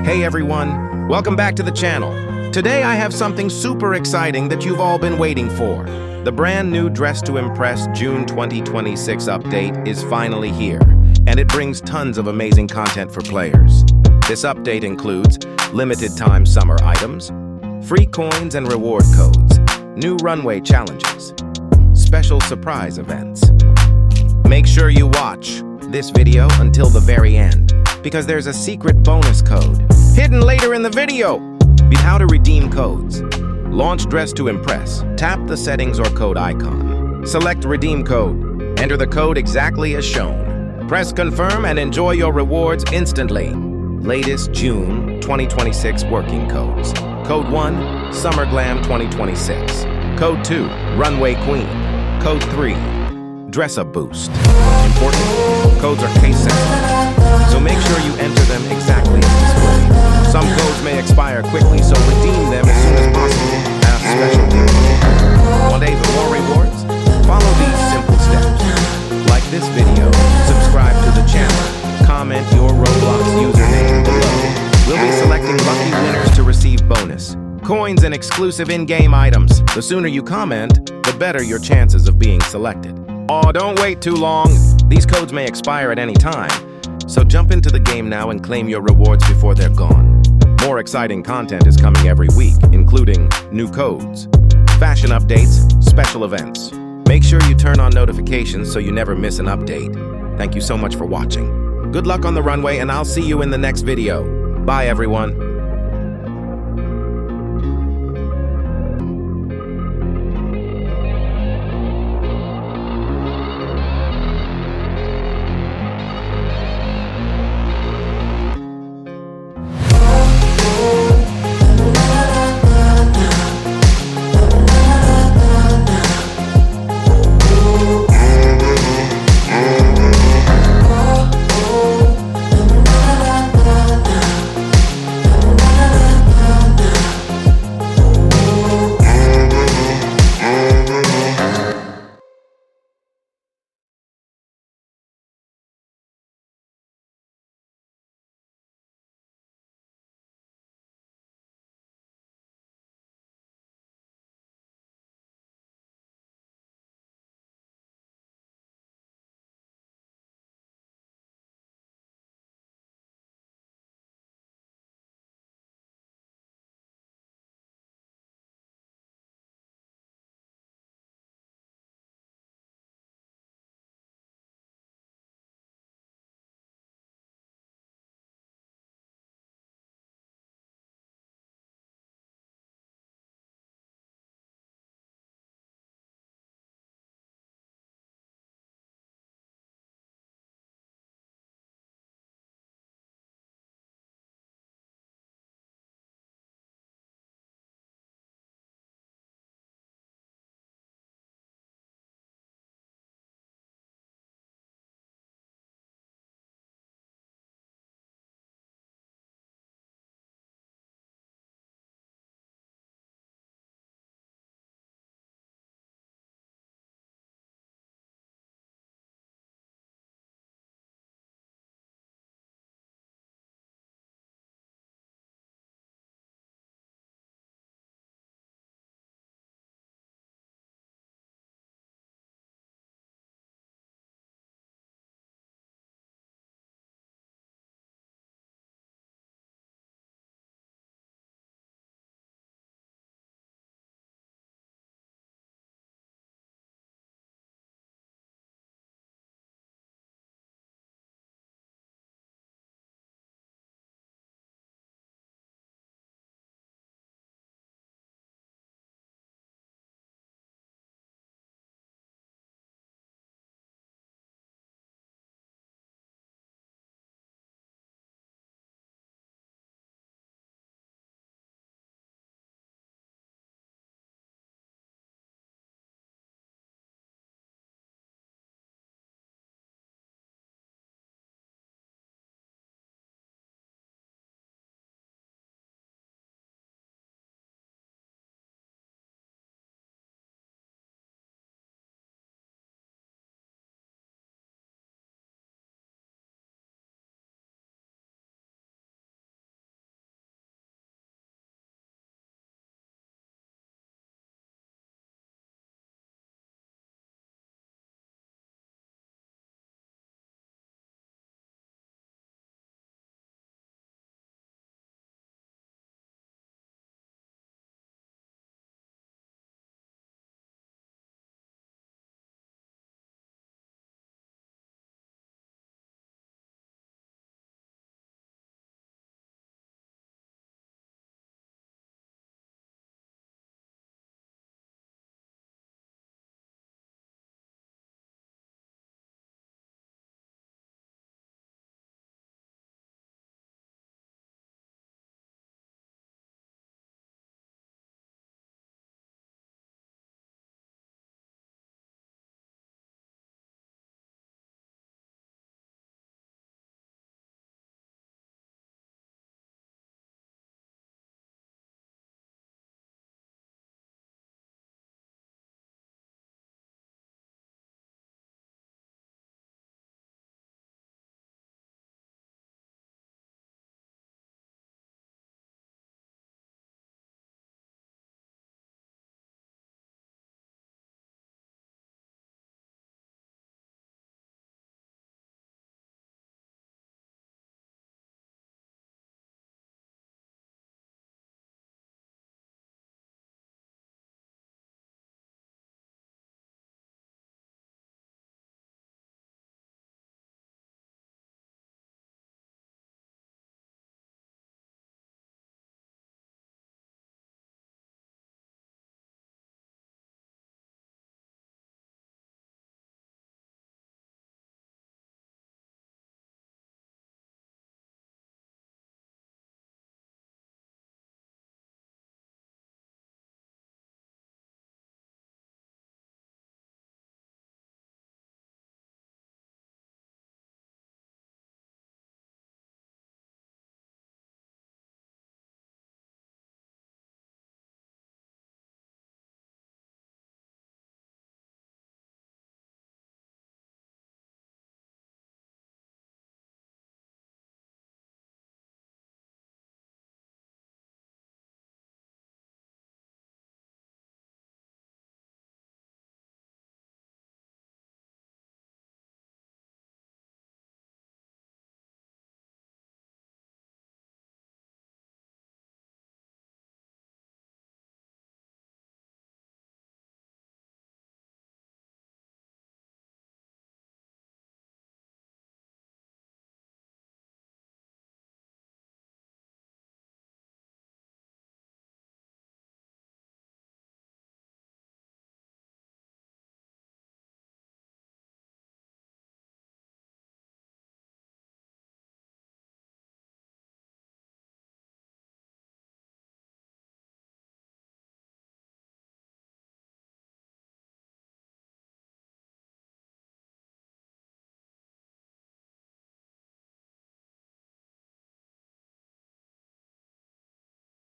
Hey everyone, welcome back to the channel. Today I have something super exciting that you've all been waiting for. The brand new Dress to Impress June 2026 update is finally here, and it brings tons of amazing content for players. This update includes limited time summer items, free coins and reward codes, new runway challenges, special surprise events. Make sure you watch this video until the very end, because there's a secret bonus code hidden later in the video. How to redeem codes. Launch Dress to Impress. Tap the settings or code icon. Select redeem code. Enter the code exactly as shown. Press confirm and enjoy your rewards instantly. Latest June 2026 working codes. Code 1, Summer Glam 2026. Code 2, Runway Queen. Code 3, Dress Up Boost. Important, codes are case sensitive, so make sure you enter them exactly as displayed. Some codes may expire quickly, so redeem them as soon as possible. Ask special gift. Want even more rewards? Follow these simple steps. Like this video, subscribe to the channel, comment your Roblox username below. We'll be selecting lucky winners to receive bonus coins and exclusive in-game items. The sooner you comment, the better your chances of being selected. Oh, don't wait too long. These codes may expire at any time, so jump into the game now and claim your rewards before they're gone. More exciting content is coming every week, including new codes, fashion updates, special events. Make sure you turn on notifications so you never miss an update. Thank you so much for watching. Good luck on the runway, and I'll see you in the next video. Bye, everyone.